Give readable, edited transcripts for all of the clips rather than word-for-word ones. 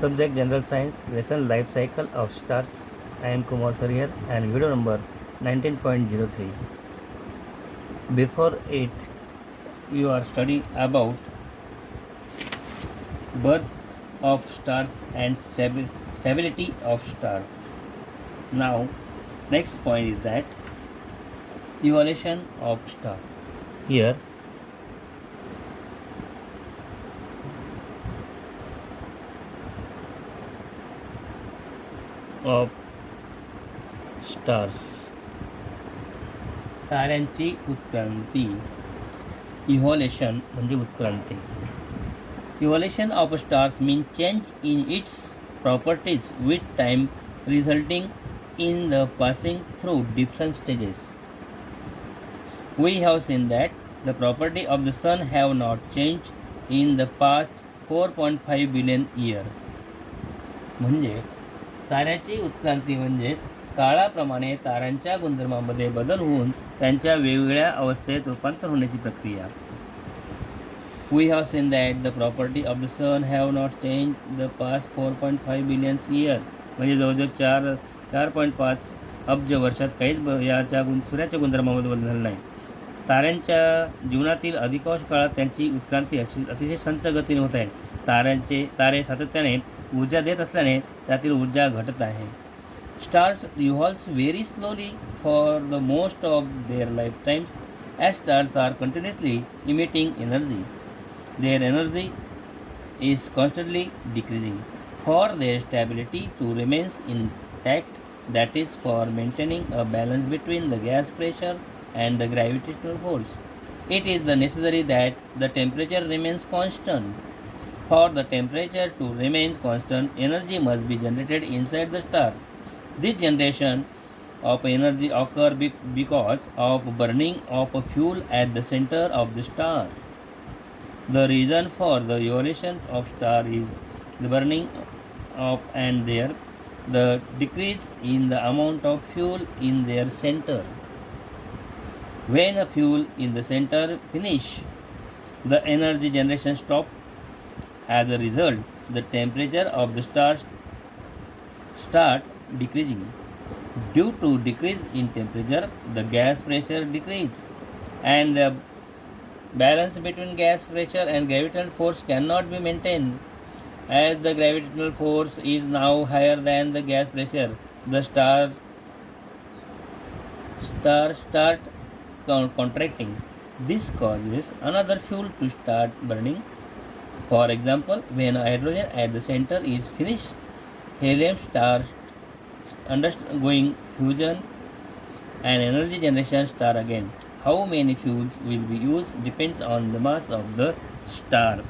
Subject General Science, Lesson Life Cycle of Stars. I am Kumar Sir here and video number 19.03. Before it, you are studying about birth of stars and stability of stars. Now, next point is that evolution of star. Here, of stars, ताऱ्यांची उत्क्रांती. Evolution म्हणजे उत्क्रांती. Evolution of stars means change in its properties with time, resulting in the passing through different stages. We have seen that the property of the sun have not changed in the past 4.5 billion year. म्हणजे ताऱ्याची उत्क्रांती म्हणजेच काळाप्रमाणे ताऱ्यांच्या गुणधर्मामध्ये बदल होऊन त्यांच्या वेगवेगळ्या अवस्थेत रूपांतर होण्याची प्रक्रिया. We have seen that the property of the sun have not changed the past 4.5 billion year. म्हणजे जवळजवळ 4.5 अब्ज वर्षात काहीच याच्या सूर्याच्या गुणधर्मामध्ये बदल झाला नाही. ताऱ्यांच्या जीवनातील अधिकांश काळात त्यांची उत्क्रांती अतिशय संत गतीने होत आहे. तारे सातत्याने ऊर्जा देत असल्याने त्यातील ऊर्जा घटत आहे. Stars evolve very slowly for the most of their lifetimes as stars are continuously emitting energy. Their energy is constantly decreasing. For their stability to remain intact, that is for maintaining a balance between the gas pressure and the gravitational force, it is necessary that the temperature remains constant. For the temperature to remain constant, energy must be generated inside the star. This generation of energy occurs because of burning of fuel at the center of the star. The reason for the evolution of star is the burning of and the decrease in the amount of fuel in their center. When a fuel in the center finish, the energy generation stops. As a result, the temperature of the star start decreasing. Due to decrease in temperature, the gas pressure decreases, and the balance between gas pressure and gravitational force cannot be maintained. As the gravitational force is now higher than the gas pressure, the star start contracting. This causes another fuel to start burning. For example, when hydrogen at the center is finished, helium starts undergoing fusion and energy generation start again. How many fuels will be used depends on the mass of the star.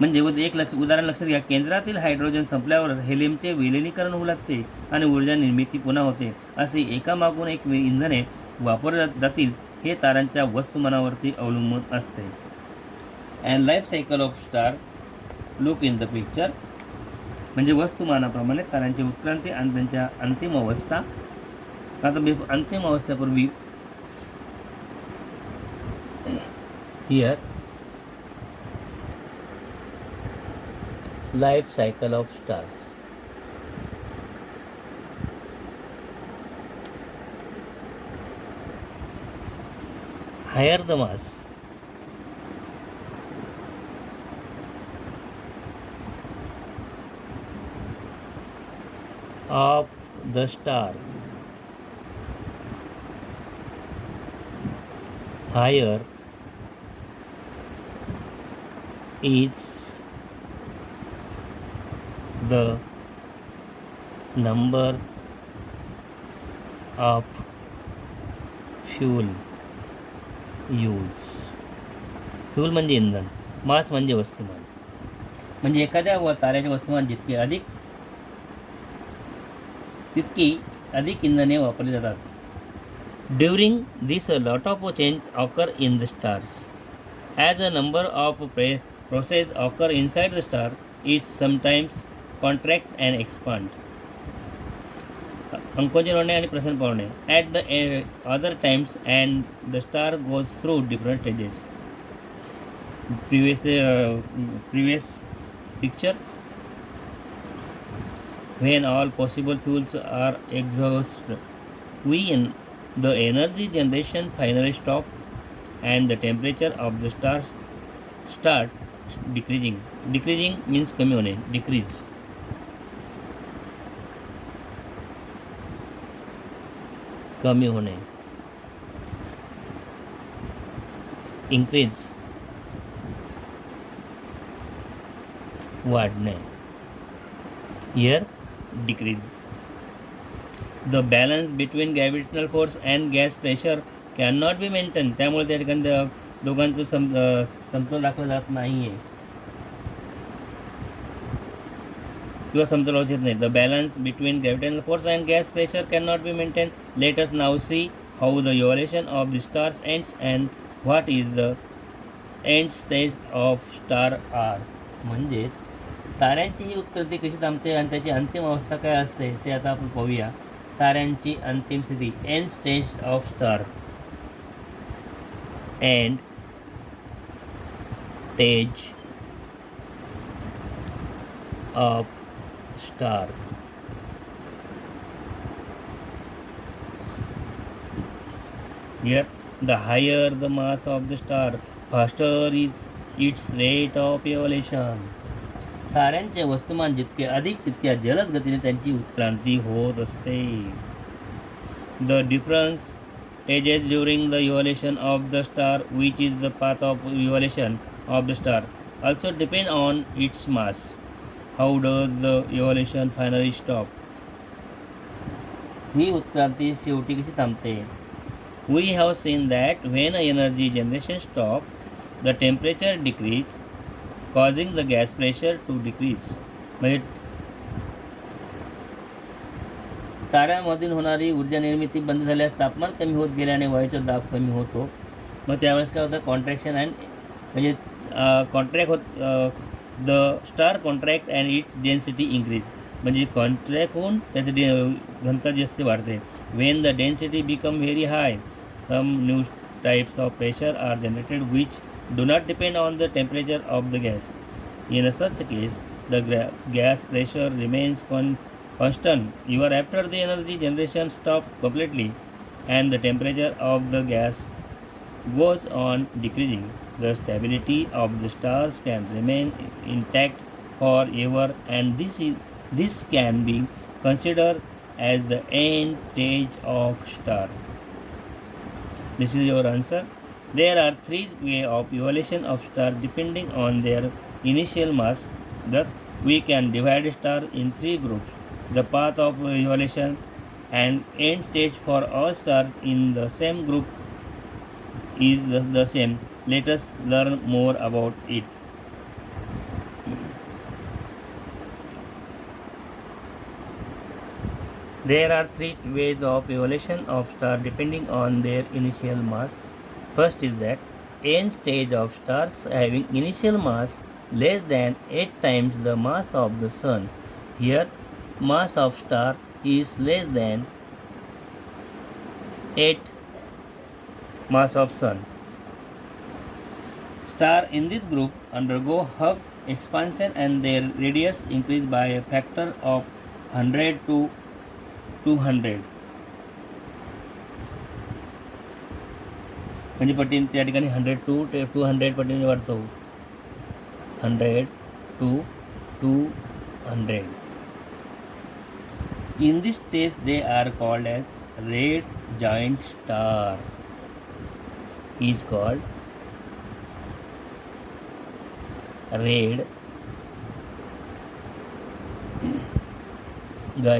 म्हणजे एक उदाहरण लक्षात घ्या. केंद्रातील hydrogen संपल्यावर हेलियमचे विलिनीकरण होऊ लागते आणि ऊर्जा निर्मिती पुन्हा होते. असे एकामागून एक इंधने वापरले जातील हे ताऱ्यांच्या वस्तुमानावरती अवलंबून असते. And life cycle of star look in the picture. म्हणजे वस्तुमानाप्रमाणे ताऱ्यांची उत्क्रांती आणि त्यांच्या अंतिम अवस्था. आता अंतिम अवस्थेपूर्वी here life cycle of stars. Higher the mass, of the star, higher is the number of fuel used. Fuel म्हणजे इंधन, मास म्हणजे वस्तुमान. म्हणजे एखाद्या ताऱ्याचे वस्तुमान जितके अधिक तितकी अधिक इंधने वापरली जातात. During this a lot of change occur in the stars. As a number of process occur inside the star, it sometimes contract and expand. अंकोचन होणे आणि प्रसन्न पावणे. At the other times and the star goes through different stages. Previous picture. When all possible fuels are exhausted, the energy generation finally stop and the temperature of the star start decreasing. Decreasing means कमी होणे, decrease. कमी होणे, increase, वाढणे. Here decrease. The balance between gravitational force and gas pressure cannot be maintained. त्यामुळे त्या ठिकाणी दोघांचं समतोल राखला जात नाही आहे किंवा समतोल राखू शकत नाही. The balance between gravitational force and gas pressure can not be maintain. Let us now see how the evolution of the stars ends and what is the end stage of star are. म्हणजेच ताऱ्यांची ही उत्क्रांती कशी थांबते आणि त्याची अंतिम अवस्था काय असते ते आता आपण पाहूया. ताऱ्यांची अंतिम स्थिती, and stage of star. And stage of star. Here, the higher the mass of the star, faster is its rate of evolution. ताऱ्यांचे वस्तुमान जितके अधिक तितक्या जलद गतीने त्यांची उत्क्रांती होत असते. The difference stages during the evolution of the star, which is the path of evolution of the star, also depend on its mass. How does the evolution finally stop? ही उत्क्रांती शेवटी कशी थांबते? We have seen that when energy generation stops, the temperature decreases, causing the gas pressure to decrease. म्हणजे ताऱ्यामधून होणारी ऊर्जा निर्मिती बंद झाल्यास तापमान कमी होत गेल्याने वायूचा दाब कमी होतो. मग त्यावेळेस काय होतं, कॉन्ट्रॅक्शन अँड म्हणजे कॉन्ट्रॅक्ट होत the star contract and its density increase. म्हणजे कॉन्ट्रॅक्ट होऊन त्याची घनता जास्त वाढते. When the density become very high, some new types of pressure are generated which do not depend on the temperature of the gas. In such case the gas pressure remains constant even after the energy generation stops completely and the temperature of the gas goes on decreasing. The stability of the stars can remain intact forever, and this can be considered as the end stage of star. This is your answer. There are three ways of evolution of star depending on their initial mass. Thus, we can divide star in three groups. The path of evolution and end stage for all stars in the same group is the same. Let us learn more about it. There are three ways of evolution of star depending on their initial mass. First is that end stage of stars having initial mass less than 8 times the mass of the sun. Here, mass of star is less than 8 mass of sun. Star in this group undergo Higgs expansion and their radius increase by a factor of 100 to 200. म्हणजे पटीने त्या ठिकाणी 100 to 200 पटीने वाढतो. 100 to 200. In this stage they are called as red giant star. Is called red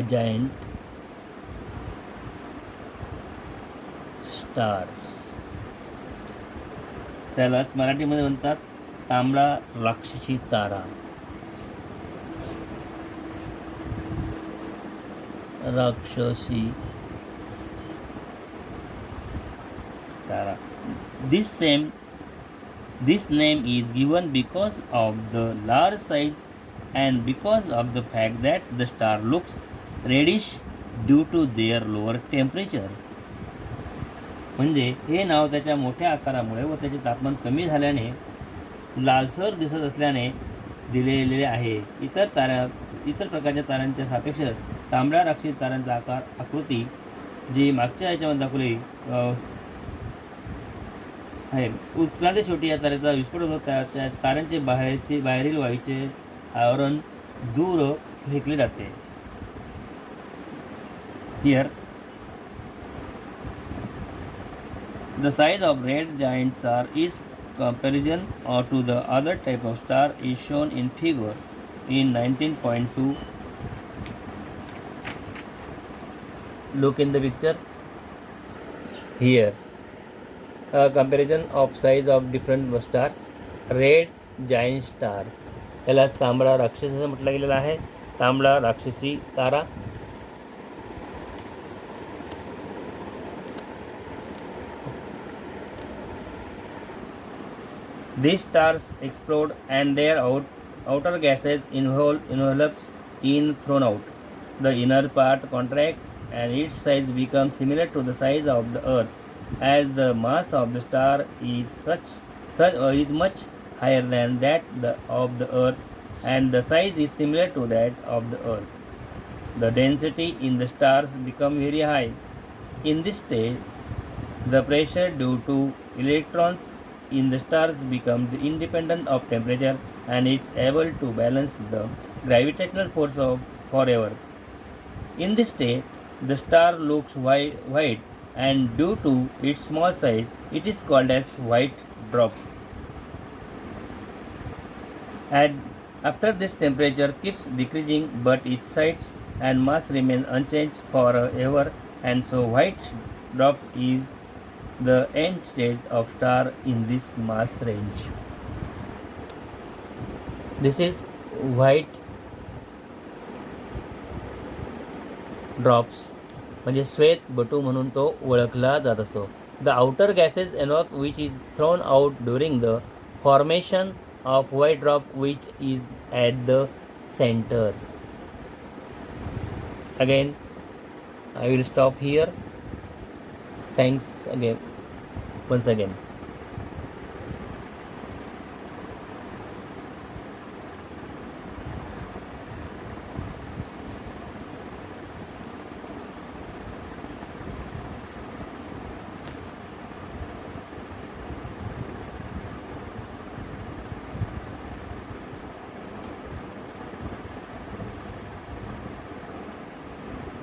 giant stars. त्यालाच मराठीमध्ये म्हणतात तांबडा राक्षसी तारा. राक्षसी तारा. This name is given because of the large size and because of the fact that the star looks reddish due to their lower temperature. म्हणजे हे नाव त्याच्या मोठ्या आकारामुळे व त्याचे तापमान कमी झाल्याने लालसर दिसत असल्याने दिलेले आहे. इतर प्रकारच्या ताऱ्यांच्या सापेक्ष तांबड्या राक्षसी ताऱ्यांचा आकृती जी मागच्या याच्यामध्ये दाखवली आहे. उत्क्रांती शेवटी या ताऱ्याचा विस्फोट होतो. त्या ताऱ्यांचे बाहेरील वायूचे आवरण दूर फेकले जाते. Here, the size of red giant star is comparison to the other type of star is shown in figure in 19.2. Look in the picture. Here, a comparison of size of different stars. Red giant star याला तांबडा राक्षसी असं म्हटलं गेलेलं आहे. तांबडा राक्षसी तारा. These stars explode and their outer gases envelopes in thrown out. The inner part contracts and its size becomes similar to the size of the Earth, as the mass of the star is much higher than that of the Earth, and the size is similar to that of the Earth. The density in the stars become very high. In this state, the pressure due to electrons in the stars becomes independent of temperature, and it's able to balance the gravitational force forever. In this state, the star looks white, and due to its small size, it is called as white dwarf. And after this, temperature keeps decreasing, but its size and mass remain unchanged forever, and so white dwarf is the end state of star in this mass range. This is white dwarfs म्हणजे श्वेत बटू म्हणून तो ओळखला जात असतो. The outer gases envelope which is thrown out during the formation of white dwarf which is at the center. Again, I will stop here. Thanks again. Once again.